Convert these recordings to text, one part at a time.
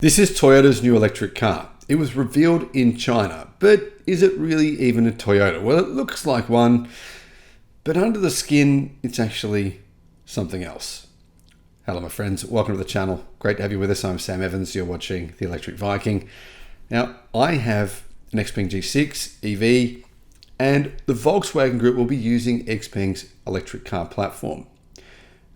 This is Toyota's new electric car. It was revealed in China, but is it really even a Toyota? Well, it looks like one, but under the skin, it's actually something else. Hello, my friends. Welcome to the channel. Great to have you with us. I'm Sam Evans. You're watching the Electric Viking. Now, I have an XPeng G6 EV, and the Volkswagen Group will be using XPeng's electric car platform.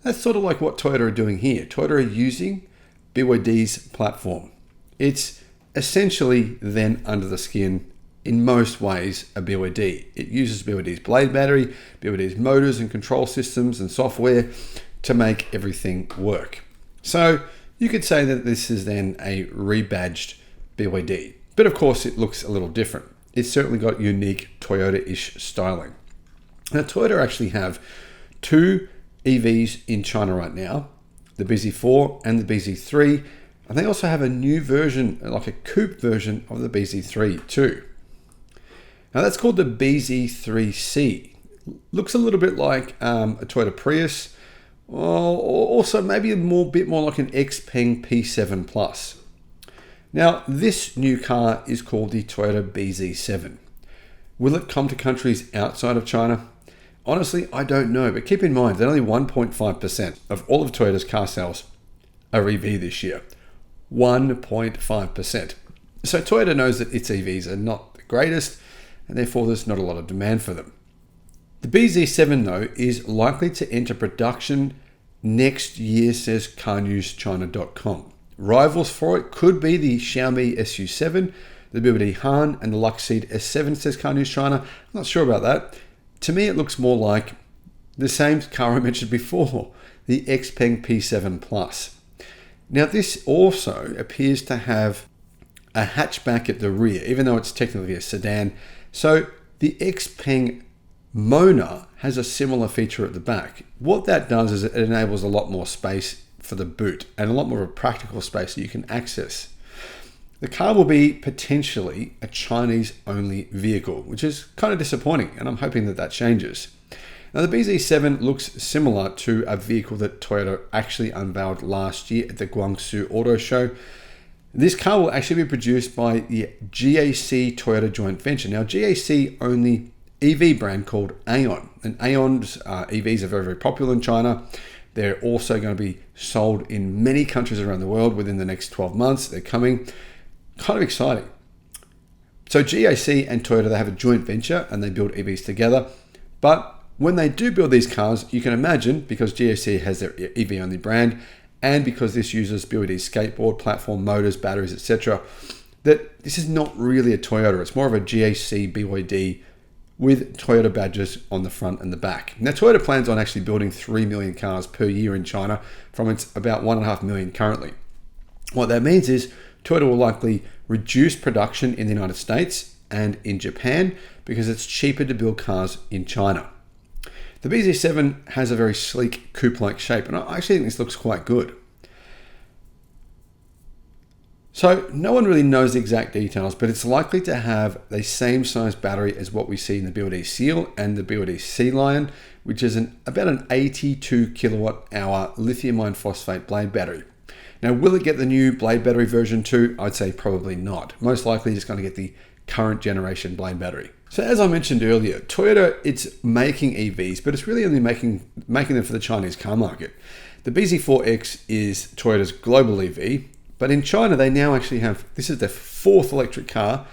That's sort of like what Toyota are doing here. Toyota are using BYD's platform. It's essentially then under the skin, in most ways, a BYD. It uses BYD's blade battery, BYD's motors and control systems and software to make everything work. So you could say that this is then a rebadged BYD. But of course it looks a little different. It's certainly got unique Toyota-ish styling. Now Toyota actually have two EVs in China right now, the bZ4 and the bZ3, and they also have a new version, like a coupe version of the bZ3 too. Now that's called the bZ3C. Looks a little bit like a Toyota Prius, or also maybe a bit more like an XPeng P7 Plus. Now this new car is called the Toyota bZ7. Will it come to countries outside of China? Honestly, I don't know, but keep in mind that only 1.5% of all of Toyota's car sales are EV this year. 1.5%. So Toyota knows that its EVs are not the greatest, and therefore there's not a lot of demand for them. The bZ7 though is likely to enter production next year, says carnewschina.com. Rivals for it could be the Xiaomi SU7, the BYD Han, and the Lucid S7, says CarNewsChina. I'm not sure about that. To me, it looks more like the same car I mentioned before, the XPeng P7 Plus. Now, this also appears to have a hatchback at the rear, even though it's technically a sedan. So the XPeng Mona has a similar feature at the back. What that does is it enables a lot more space for the boot and a lot more of a practical space that you can access. The car will be potentially a Chinese-only vehicle, which is kind of disappointing, and I'm hoping that that changes. Now, the bZ7 looks similar to a vehicle that Toyota actually unveiled last year at the Guangzhou Auto Show. This car will actually be produced by the GAC Toyota joint venture. Now, GAC own the EV brand called Aeon, and Aeon's EVs are very, very popular in China. They're also going to be sold in many countries around the world within the next 12 months. They're coming. Kind of exciting. So GAC and Toyota, they have a joint venture and they build EVs together. But when they do build these cars, you can imagine, because GAC has their EV only brand, and because this uses BYD's skateboard platform, motors, batteries, etc., that this is not really a Toyota. It's more of a GAC BYD with Toyota badges on the front and the back. Now Toyota plans on actually building 3 million cars per year in China from its about 1.5 million currently. What that means is Toyota will likely reduce production in the United States and in Japan because it's cheaper to build cars in China. The bZ7 has a very sleek coupe-like shape, and I actually think this looks quite good. So no one really knows the exact details, but it's likely to have the same size battery as what we see in the BYD Seal and the BYD Sea Lion, which is about an 82 kilowatt hour lithium iron phosphate blade battery. Now, will it get the new blade battery version 2? I'd say probably not. Most likely it's going to get the current generation blade battery. So as I mentioned earlier, Toyota, it's making EVs, but it's really only making them for the Chinese car market. The bZ4X is Toyota's global EV, but in China they now actually have, this is their fourth electric car,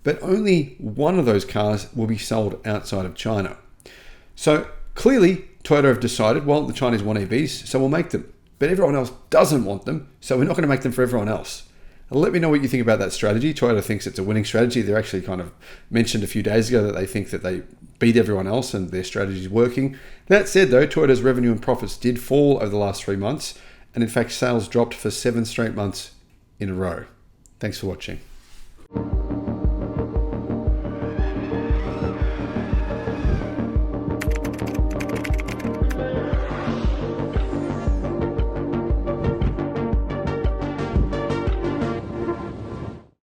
but only one of those cars will be sold outside of China. So clearly Toyota have decided, well, the Chinese want EVs, so we'll make them. But everyone else doesn't want them, so we're not going to make them for everyone else. Let me know what you think about that strategy. Toyota thinks it's a winning strategy. They're actually kind of mentioned a few days ago that they think that they beat everyone else and their strategy is working. That said though, Toyota's revenue and profits did fall over the last 3 months, and in fact sales dropped for 7 straight months in a row. Thanks for watching.